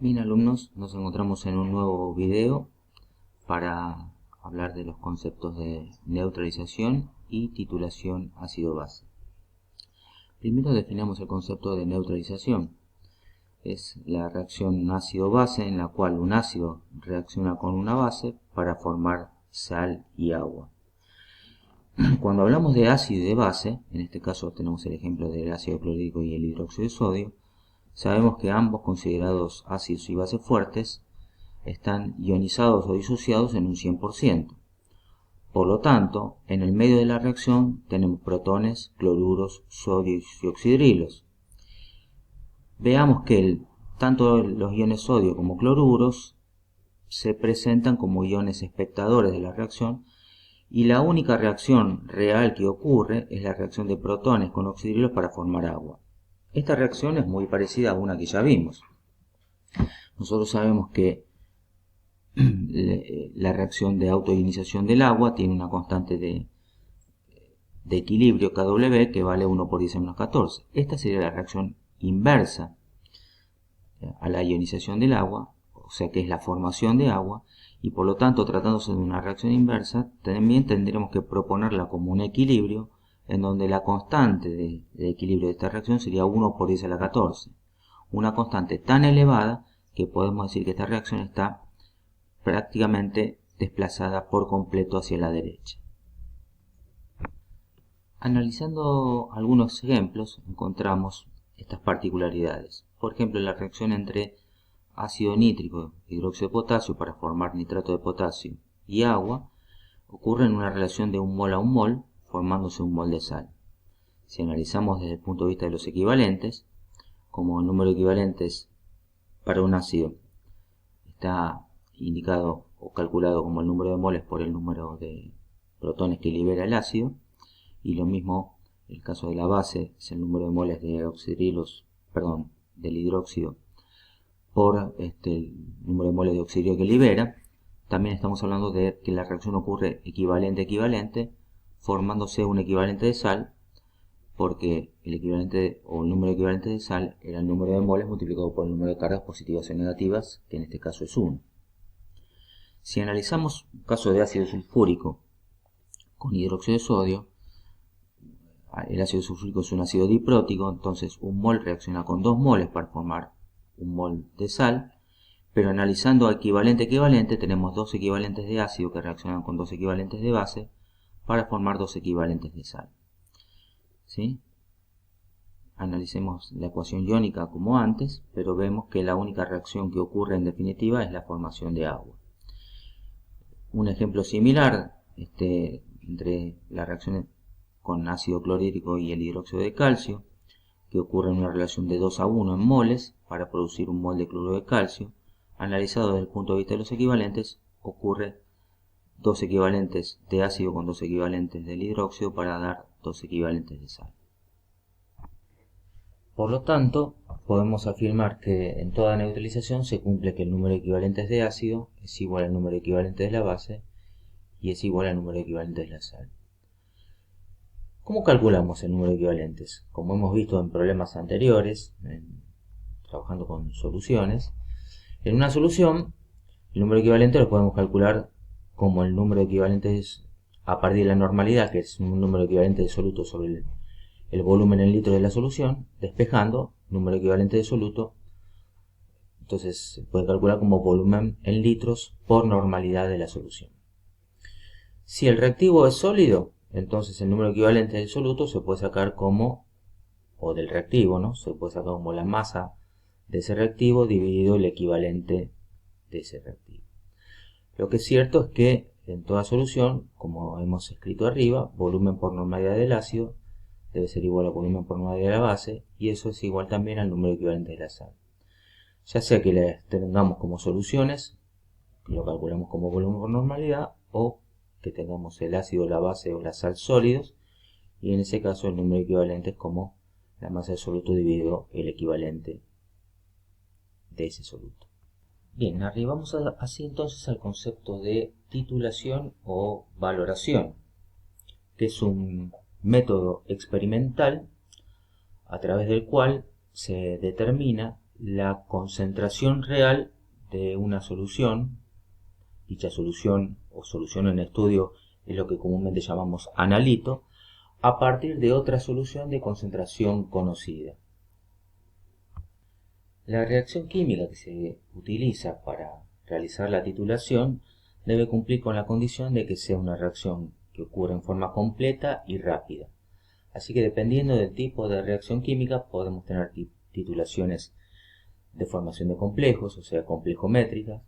Bien, alumnos, nos encontramos en un nuevo video para hablar de los conceptos de neutralización y titulación ácido-base. Primero definamos el concepto de neutralización. Es la reacción ácido-base en la cual un ácido reacciona con una base para formar sal y agua. Cuando hablamos de ácido y de base, en este caso tenemos el ejemplo del ácido clorhídrico y el hidróxido de sodio, sabemos que ambos considerados ácidos y bases fuertes están ionizados o disociados en un 100%. Por lo tanto, en el medio de la reacción tenemos protones, cloruros, sodios y oxidrilos. Veamos que tanto los iones sodio como cloruros se presentan como iones espectadores de la reacción y la única reacción real que ocurre es la reacción de protones con oxidrilos para formar agua. Esta reacción es muy parecida a una que ya vimos. Nosotros sabemos que la reacción de autoionización del agua tiene una constante de equilibrio Kw que vale 1 por 10 a menos 14. Esta sería la reacción inversa a la ionización del agua, o sea que es la formación de agua, y por lo tanto, tratándose de una reacción inversa, también tendremos que proponerla como un equilibrio en donde la constante de equilibrio de esta reacción sería 1 por 10 a la 14. Una constante tan elevada que podemos decir que esta reacción está prácticamente desplazada por completo hacia la derecha. Analizando algunos ejemplos encontramos estas particularidades. Por ejemplo, la reacción entre ácido nítrico e hidróxido de potasio para formar nitrato de potasio y agua ocurre en una relación de 1 mol a 1 mol, formándose 1 mol de sal. Si analizamos desde el punto de vista de los equivalentes, como el número de equivalentes para un ácido está indicado o calculado como el número de moles por el número de protones que libera el ácido, y lo mismo el caso de la base es el número de moles de del hidróxido por el número de moles de oxidrio que libera. También estamos hablando de que la reacción ocurre equivalente formándose un equivalente de sal, porque el equivalente o el número equivalente de sal era el número de moles multiplicado por el número de cargas positivas o negativas, que en este caso es 1. Si analizamos un caso de ácido sulfúrico con hidróxido de sodio, el ácido sulfúrico es un ácido diprótico, entonces un mol reacciona con 2 moles para formar 1 mol de sal, pero analizando equivalente tenemos 2 equivalentes de ácido que reaccionan con 2 equivalentes de base para formar 2 equivalentes de sal. ¿Sí? Analicemos la ecuación iónica como antes, pero vemos que la única reacción que ocurre en definitiva es la formación de agua. Un ejemplo similar entre la reacción con ácido clorhídrico y el hidróxido de calcio, que ocurre en una relación de 2 a 1 en moles para producir 1 mol de cloruro de calcio. Analizado desde el punto de vista de los equivalentes, ocurre 2 equivalentes de ácido con 2 equivalentes del hidróxido para dar 2 equivalentes de sal. Por lo tanto, podemos afirmar que en toda neutralización se cumple que el número de equivalentes de ácido es igual al número de equivalentes de la base y es igual al número de equivalentes de la sal. ¿Cómo calculamos el número de equivalentes? Como hemos visto en problemas anteriores, trabajando con soluciones, en una solución el número de equivalentes lo podemos calcular como el número de equivalentes a partir de la normalidad, que es un número equivalente de soluto sobre el volumen en litros de la solución, despejando número equivalente de soluto. Entonces se puede calcular como volumen en litros por normalidad de la solución. Si el reactivo es sólido, entonces el número equivalente del soluto se puede sacar como, o del reactivo, ¿no? Se puede sacar como la masa de ese reactivo dividido el equivalente de ese reactivo. Lo que es cierto es que en toda solución, como hemos escrito arriba, volumen por normalidad del ácido debe ser igual al volumen por normalidad de la base, y eso es igual también al número equivalente de la sal. Ya sea que las tengamos como soluciones, lo calculamos como volumen por normalidad, o que tengamos el ácido, la base o la sal sólidos, y en ese caso el número equivalente es como la masa del soluto dividido el equivalente de ese soluto. Bien, arribamos así entonces al concepto de titulación o valoración, que es un método experimental a través del cual se determina la concentración real de una solución. Dicha solución o solución en estudio es lo que comúnmente llamamos analito, a partir de otra solución de concentración conocida. La reacción química que se utiliza para realizar la titulación debe cumplir con la condición de que sea una reacción que ocurra en forma completa y rápida. Así que dependiendo del tipo de reacción química podemos tener titulaciones de formación de complejos, o sea, complejométricas,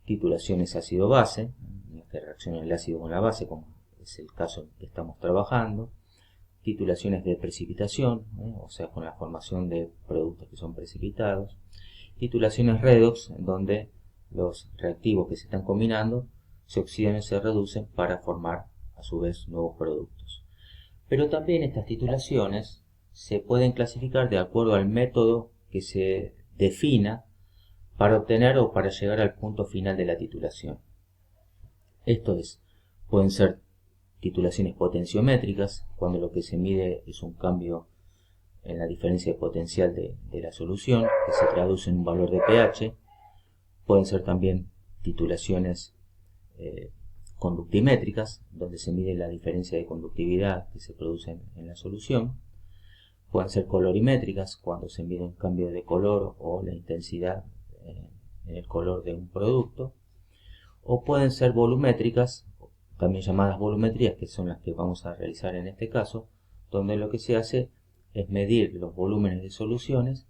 titulaciones ácido-base, en las que reacciona el ácido con la base, como es el caso en que estamos trabajando, titulaciones de precipitación, o sea, con la formación de productos que son precipitados, titulaciones redox, en donde los reactivos que se están combinando se oxidan y se reducen para formar a su vez nuevos productos. Pero también estas titulaciones se pueden clasificar de acuerdo al método que se defina para obtener o para llegar al punto final de la titulación. Esto es, pueden ser titulaciones potenciométricas, cuando lo que se mide es un cambio en la diferencia de potencial de la solución, que se traduce en un valor de pH. Pueden ser también titulaciones conductimétricas, donde se mide la diferencia de conductividad que se produce en la solución. Pueden ser colorimétricas, cuando se mide un cambio de color o la intensidad en el color de un producto. O pueden ser volumétricas, también llamadas volumetrías, que son las que vamos a realizar en este caso, donde lo que se hace es medir los volúmenes de soluciones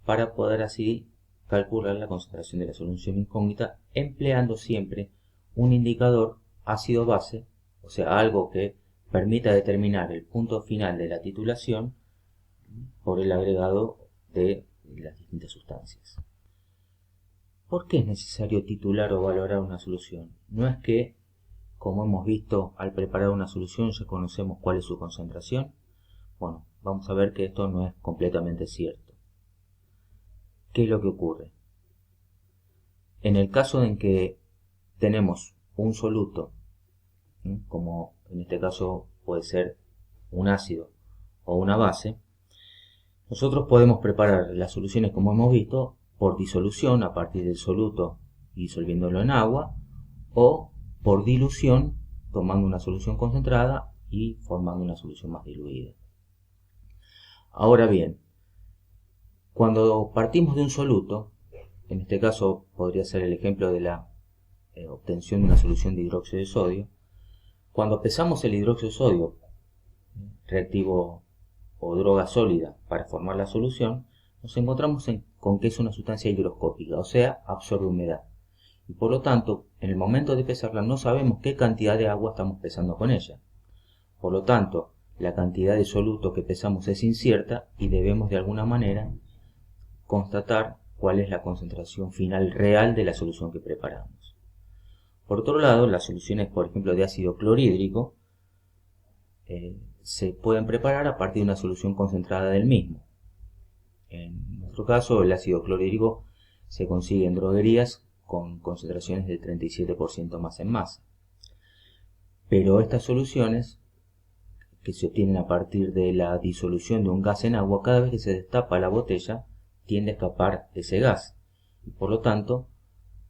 para poder así calcular la concentración de la solución incógnita, empleando siempre un indicador ácido-base, o sea, algo que permita determinar el punto final de la titulación por el agregado de las distintas sustancias. ¿Por qué es necesario titular o valorar una solución? No es que, como hemos visto, al preparar una solución ya conocemos cuál es su concentración. Bueno, vamos a ver que esto no es completamente cierto. ¿Qué es lo que ocurre? En el caso en que tenemos un soluto, como en este caso puede ser un ácido o una base, nosotros podemos preparar las soluciones, como hemos visto, por disolución a partir del soluto y disolviéndolo en agua, o por dilución tomando una solución concentrada y formando una solución más diluida. Ahora bien, cuando partimos de un soluto, en este caso podría ser el ejemplo de la obtención de una solución de hidróxido de sodio, cuando pesamos el hidróxido de sodio, reactivo o droga sólida, para formar la solución, nos encontramos con que es una sustancia higroscópica, o sea, absorbe humedad. Y por lo tanto, en el momento de pesarla no sabemos qué cantidad de agua estamos pesando con ella. Por lo tanto, la cantidad de soluto que pesamos es incierta y debemos de alguna manera constatar cuál es la concentración final real de la solución que preparamos. Por otro lado, las soluciones, por ejemplo, de ácido clorhídrico, se pueden preparar a partir de una solución concentrada del mismo. En nuestro caso, el ácido clorhídrico se consigue en droguerías con concentraciones de 37% más en masa. Pero estas soluciones, que se obtienen a partir de la disolución de un gas en agua, cada vez que se destapa la botella, tiende a escapar ese gas. Y por lo tanto,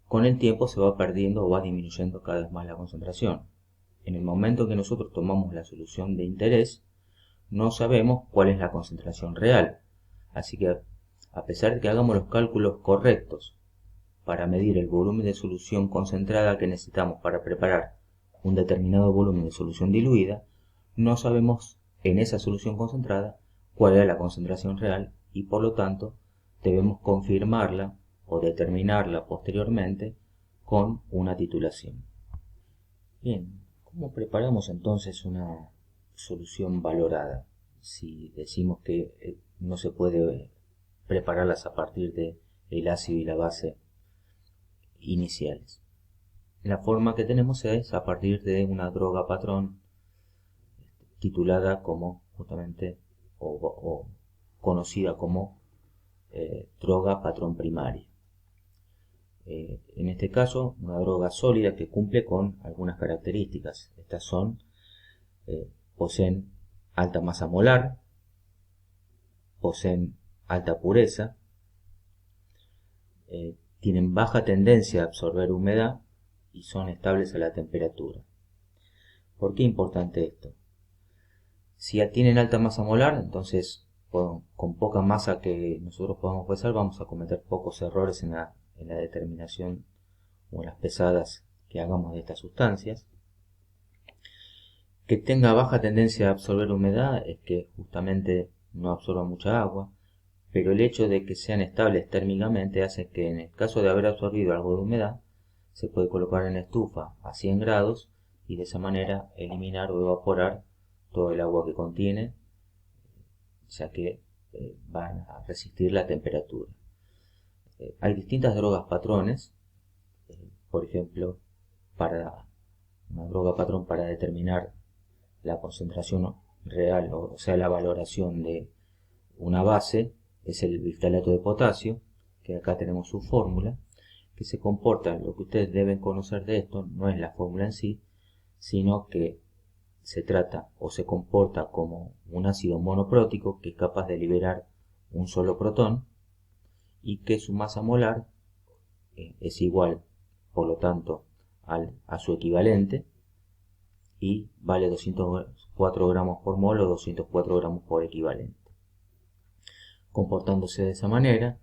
con el tiempo se va perdiendo o va disminuyendo cada vez más la concentración. En el momento que nosotros tomamos la solución de interés, no sabemos cuál es la concentración real. Así que, a pesar de que hagamos los cálculos correctos para medir el volumen de solución concentrada que necesitamos para preparar un determinado volumen de solución diluida, no sabemos en esa solución concentrada cuál es la concentración real y por lo tanto debemos confirmarla o determinarla posteriormente con una titulación. Bien, ¿cómo preparamos entonces una solución valorada? Si decimos que no se puede prepararlas a partir del ácido y la base iniciales. La forma que tenemos es a partir de una droga patrón titulada como justamente o conocida como droga patrón primaria. En este caso, una droga sólida que cumple con algunas características. Estas son, poseen alta masa molar, poseen alta pureza, tienen baja tendencia a absorber humedad y son estables a la temperatura. ¿Por qué es importante esto? Si tienen alta masa molar, entonces con poca masa que nosotros podamos pesar vamos a cometer pocos errores en la determinación o en las pesadas que hagamos de estas sustancias. Que tenga baja tendencia a absorber humedad es que justamente no absorba mucha agua, pero el hecho de que sean estables térmicamente hace que en el caso de haber absorbido algo de humedad se puede colocar en la estufa a 100 grados y de esa manera eliminar o evaporar todo el agua que contiene, ya que van a resistir la temperatura. Hay distintas drogas patrones, por ejemplo, para una droga patrón para determinar la concentración real, o sea, la valoración de una base, es el biftalato de potasio, que acá tenemos su fórmula, que se comporta, lo que ustedes deben conocer de esto, no es la fórmula en sí, sino que se trata o se comporta como un ácido monoprótico que es capaz de liberar un solo protón y que su masa molar es igual, por lo tanto, a su equivalente y vale 204 gramos por mol o 204 gramos por equivalente. Comportándose de esa manera,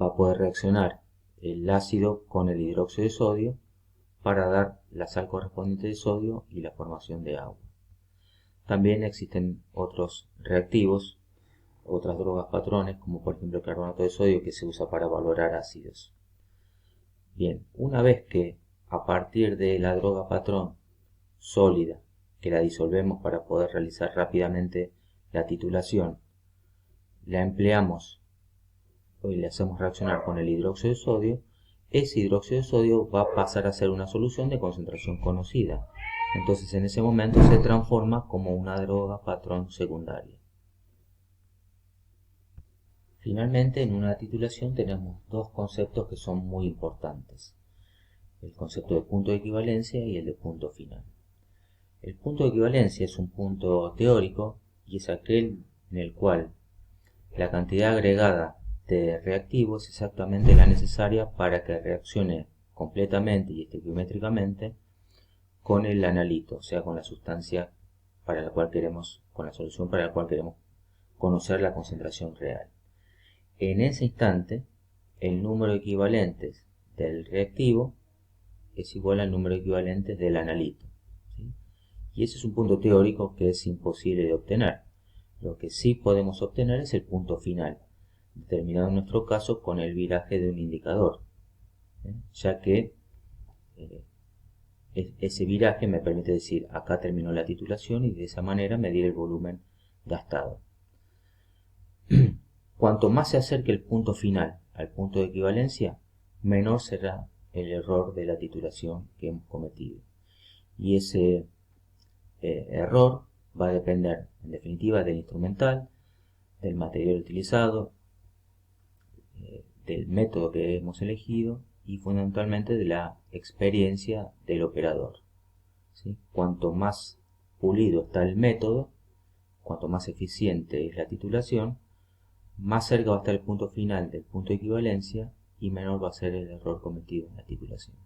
va a poder reaccionar el ácido con el hidróxido de sodio para dar la sal correspondiente de sodio y la formación de agua. También existen otros reactivos, otras drogas patrones, como por ejemplo el carbonato de sodio, que se usa para valorar ácidos. Bien, una vez que a partir de la droga patrón sólida, que la disolvemos para poder realizar rápidamente la titulación, la empleamos y le hacemos reaccionar con el hidróxido de sodio, ese hidróxido de sodio va a pasar a ser una solución de concentración conocida. Entonces en ese momento se transforma como una droga patrón secundaria. Finalmente, en una titulación tenemos dos conceptos que son muy importantes: el concepto de punto de equivalencia y el de punto final. El punto de equivalencia es un punto teórico y es aquel en el cual la cantidad agregada de reactivo es exactamente la necesaria para que reaccione completamente y estequiométricamente con el analito, o sea, con la sustancia para la cual queremos, con la solución para la cual queremos conocer la concentración real. En ese instante, el número de equivalentes del reactivo es igual al número de equivalentes del analito, ¿sí? Y ese es un punto teórico que es imposible de obtener. Lo que sí podemos obtener es el punto final, determinado en nuestro caso con el viraje de un indicador, ya que ese viraje me permite decir acá terminó la titulación y de esa manera medir el volumen gastado. Cuanto más se acerque el punto final al punto de equivalencia, menor será el error de la titulación que hemos cometido. Y ese error va a depender, en definitiva, del instrumental, del material utilizado, del método que hemos elegido y fundamentalmente de la experiencia del operador, ¿sí? Cuanto más pulido está el método, cuanto más eficiente es la titulación, más cerca va a estar el punto final del punto de equivalencia y menor va a ser el error cometido en la titulación.